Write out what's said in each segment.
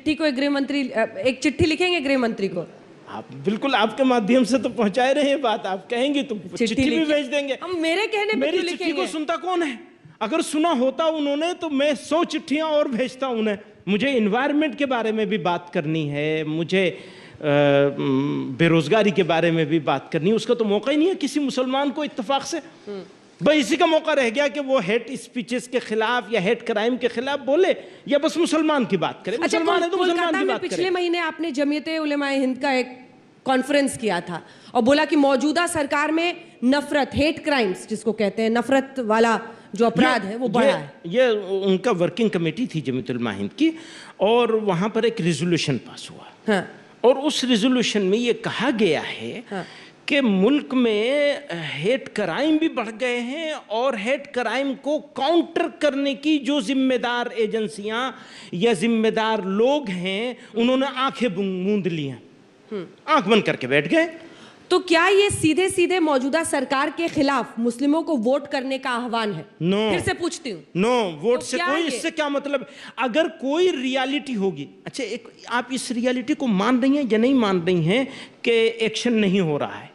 चिट्ठी को गृह मंत्री, एक चिट्ठी लिखेंगे गृह मंत्री को? आप बिल्कुल आपके माध्यम से तो पहुंचाए रहे हैं बात, आप कहेंगे तो चिट्ठी भी भेज देंगे। हम मेरे कहने पे मेरी क्यों चिट्ठी लिखेंगे? को सुनता कौन है? अगर सुना होता उन्होंने तो मैं 100 चिट्ठियां और भेजता उन्हें। मुझे इन्वायरमेंट के बारे में भी बात करनी है, मुझे बेरोजगारी के बारे में भी बात करनी है। उसका तो मौका ही नहीं है किसी मुसलमान को इत्तेफाक से। बस इसी का मौका रह गया कि वो हेट स्पीचेस के खिलाफ या हेट क्राइम के खिलाफ बोले या बस मुसलमान की बात करे। अच्छा, मुसलमान है तो मुसलमान की बात करे। पिछले महीने आपने जमीयत उलेमाए हिंद का एक कॉन्फ्रेंस किया था और बोला कि मौजूदा सरकार में नफरत, हेट क्राइम्स जिसको कहते हैं, नफरत वाला जो अपराध है वो बढ़ा है। ये उनका वर्किंग कमेटी थी जमीयत उलेमाए हिंद की, और वहां पर एक रेजोल्यूशन पास हुआ। हाँ। और उस रेजोल्यूशन में ये कहा गया है कि मुल्क में हेट क्राइम भी बढ़ गए हैं और हेट क्राइम को काउंटर करने की जो जिम्मेदार एजेंसियां या जिम्मेदार लोग हैं उन्होंने आंखें मूंद ली हैं, आंख बंद करके बैठ गए। तो क्या ये सीधे सीधे मौजूदा सरकार के खिलाफ मुस्लिमों को वोट करने का आह्वान है? नो। फिर से पूछती हूँ। नो, वोट तो से क्या कोई, ये? इससे क्या मतलब? अगर कोई रियलिटी होगी, अच्छा एक आप इस रियलिटी को मान रही हैं या नहीं मान रही हैं कि एक्शन नहीं हो रहा है,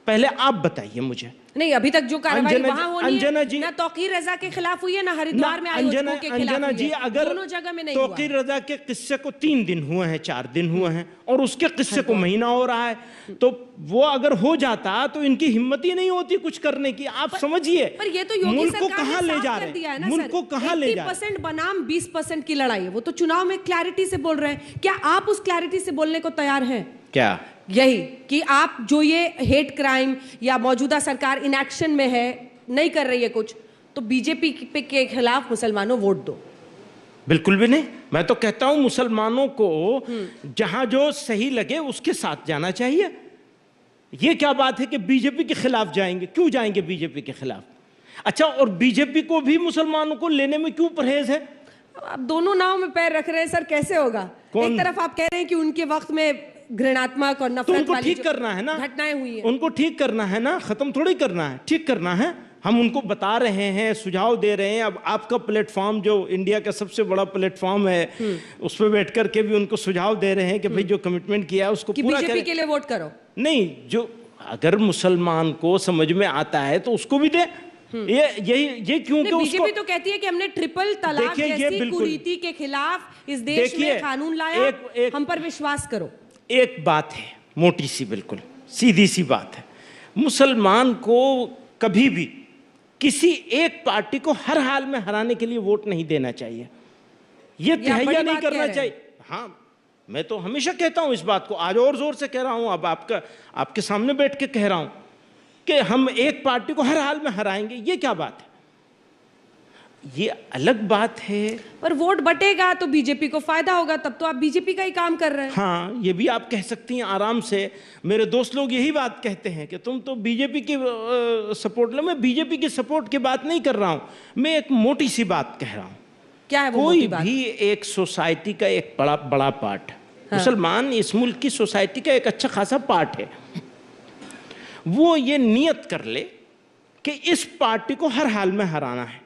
पहले आप बताइए मुझे। नहीं, अभी तक जो कार्रवाई वहां होनी अंजना है जी, ना तौकीर रजा के खिलाफ हुई है ना हरिद्वार में आयोजकों के खिलाफ अंजना जी, अगर दोनों जगह में नहीं हुआ। तौकीर रजा के किस्से को 3 दिन हुए हैं, 4 दिन हुए हैं, और उसके किस्से को महीना हो रहा है, तो वो अगर हो जाता तो इनकी हिम्मत ही नहीं होती कुछ करने की। आप समझिए, पर ये तो योगी मुल्क को सरकार कहां ने ले साफ जा कर रहे दिया है हैं, ना मुल्क सर। को कहां ले जा रहे हैं? 80% बनाम 20% की लड़ाई है, वो तो चुनाव में क्लैरिटी से बोल रहे हैं। क्या आप उस क्लैरिटी से बोलने को तैयार हैं? क्या यही कि आप जो ये हेट क्राइम या मौजूदा सरकार इनएक्शन में है, नहीं कर रही है कुछ, तो बीजेपी के खिलाफ मुसलमानों वोट दो? बिल्कुल भी नहीं। मैं तो कहता हूं मुसलमानों को जहां जो सही लगे उसके साथ जाना चाहिए। ये क्या बात है कि बीजेपी के खिलाफ जाएंगे? क्यों जाएंगे बीजेपी के खिलाफ? अच्छा, और बीजेपी को भी मुसलमानों को लेने में क्यों परहेज है? आप दोनों नाव में पैर रख रहे हैं सर, कैसे होगा? एक तरफ आप कह रहे हैं कि उनके वक्त में घृणात्मक और तो नफरत उनको वाली ठीक करना है ना, घटनाएं हुई हैं, उनको ठीक करना है ना, खत्म थोड़ी करना है, ठीक करना है। हम उनको बता रहे हैं, सुझाव दे रहे हैं। अब आपका प्लेटफॉर्म जो इंडिया का सबसे बड़ा प्लेटफॉर्म है, उस पर बैठ करके भी उनको सुझाव दे रहे हैं कि भाई जो कमिटमेंट किया है उसको पूरा करें। बीजेपी के लिए वोट करो। नहीं, जो अगर मुसलमान को समझ में आता है तो उसको भी दे। ये क्यों कि बीजेपी तो कहती है कि हमने ट्रिपल तलाक जैसी कुरीति के खिलाफ इस देश में कानून लाया, हम पर विश्वास करो। एक बात है मोटी सी, बिल्कुल सीधी सी बात है, मुसलमान को कभी भी किसी एक पार्टी को हर हाल में हराने के लिए वोट नहीं देना चाहिए, ये तहैया नहीं करना चाहिए। हाँ, मैं तो हमेशा कहता हूं इस बात को, आज और जोर से कह रहा हूं, अब आपके सामने बैठ के कह रहा हूं कि हम एक पार्टी को हर हाल में हराएंगे। ये क्या बात है? ये अलग बात है। पर वोट बटेगा तो बीजेपी को फायदा होगा, तब तो आप बीजेपी का ही काम कर रहे हैं। हाँ, ये भी आप कह सकती हैं आराम से। मेरे दोस्त लोग यही बात कहते हैं कि तुम तो बीजेपी की सपोर्ट लो। मैं बीजेपी की सपोर्ट की बात नहीं कर रहा हूं, मैं एक मोटी सी बात कह रहा हूं। क्या है वो कोई मोटी बात? भी एक सोसाइटी का एक बड़ा पार्ट है। हाँ। मुसलमान इस मुल्क की सोसाइटी का एक अच्छा खासा पार्ट है। वो ये नियत कर ले कि इस पार्टी को हर हाल में हराना है,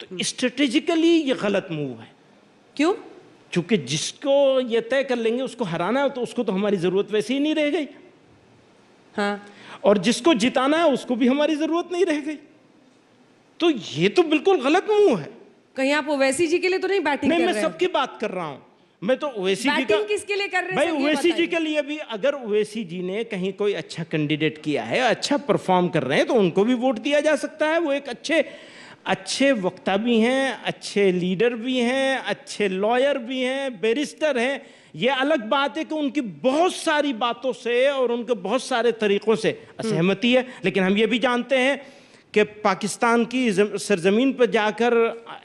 तो स्ट्रेटेजिकली ये गलत मूव है। क्यों? क्योंकि जिसको ये तय कर लेंगे उसको हराना है, तो उसको तो हमारी जरूरत वैसे ही नहीं रह गई। हाँ। और जिसको जिताना है उसको भी हमारी जरूरत नहीं रह गई। तो ये तो बिल्कुल गलत मूव है। कहीं आप ओवैसी जी के लिए तो नहीं बैटिंग कर रहे हैं? मैं सबकी बात कर रहा हूं। मैं तो ओवैसी जी का, किसके लिए कर रहे हैं भाई ओवैसी जी के लिए भी, अगर ओवैसी जी ने कहीं कोई अच्छा कैंडिडेट किया है, अच्छा परफॉर्म कर रहे हैं, तो उनको भी वोट दिया जा सकता है। वो एक अच्छे वक्ता भी हैं, अच्छे लीडर भी हैं, अच्छे लॉयर भी हैं, बैरिस्टर हैं। ये अलग बात है कि उनकी बहुत सारी बातों से और उनके बहुत सारे तरीक़ों से असहमति है, लेकिन हम ये भी जानते हैं कि पाकिस्तान की सरजमीन पर जाकर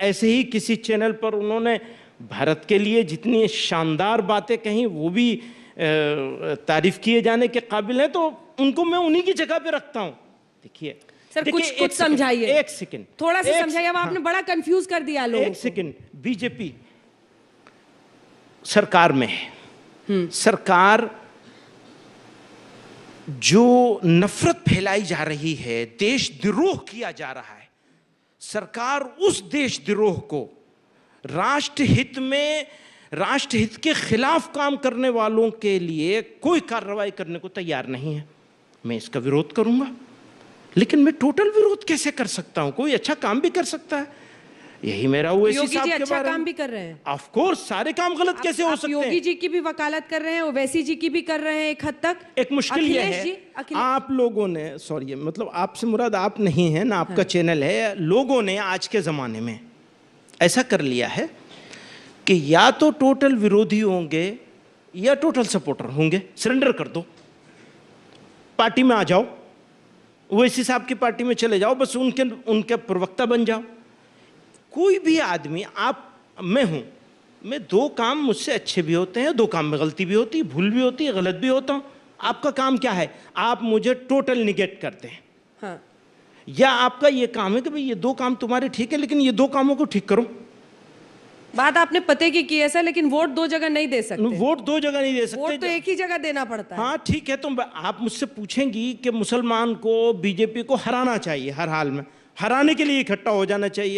ऐसे ही किसी चैनल पर उन्होंने भारत के लिए जितनी शानदार बातें कहीं, वो भी तारीफ किए जाने के काबिल हैं। तो उनको मैं उन्हीं की जगह पे रखता हूँ। देखिए सर, कुछ समझाइए। एक सेकंड, थोड़ा सा समझाइए। अब आपने बड़ा कंफ्यूज कर दिया लोगों को। एक सेकंड, बीजेपी सरकार में है, सरकार जो नफरत फैलाई जा रही है, देशद्रोह किया जा रहा है, सरकार उस देशद्रोह को राष्ट्र हित में राष्ट्रहित के खिलाफ काम करने वालों के लिए कोई कार्रवाई करने को तैयार नहीं है। मैं इसका विरोध करूंगा, लेकिन मैं टोटल विरोध कैसे कर सकता हूं? कोई अच्छा काम भी कर सकता है। यही मेरा ओवैसी योगी साहब जी के अच्छा बारे काम में। भी कर रहे हैं। ऑफ कोर्स सारे काम गलत कैसे हो सकते योगी हैं? जी की भी वकालत कर रहे हैं, ओवैसी जी की भी कर रहे हैं एक हद तक। एक मुश्किल ये अखिलेश है, जी, अखिलेश आप लोगों ने, सॉरी मतलब आपसे मुराद आप नहीं है ना, आपका चैनल है, लोगों ने आज के जमाने में ऐसा कर लिया है कि या तो टोटल विरोधी होंगे या टोटल सपोर्टर होंगे। सरेंडर कर दो, पार्टी में आ जाओ, ओवैसी साहब की पार्टी में चले जाओ, बस उनके प्रवक्ता बन जाओ। कोई भी आदमी, मैं हूं, मैं दो काम मुझसे अच्छे भी होते हैं, दो काम में गलती भी होती है, भूल भी होती है, गलत भी होता हूं। आपका काम क्या है? आप मुझे टोटल निगेट करते हैं। हाँ। या आपका ये काम है कि भाई ये दो काम तुम्हारे ठीक है, लेकिन ये दो कामों को ठीक करो। बात आपने पते की है सर, लेकिन वोट दो जगह नहीं दे सकते। वोट दो जगह नहीं दे सकते, वोट तो एक ही जगह देना पड़ता है। हाँ ठीक है। तो आप मुझसे पूछेंगी कि मुसलमान को बीजेपी को हराना चाहिए, हर हाल में हराने के लिए इकट्ठा हो जाना चाहिए।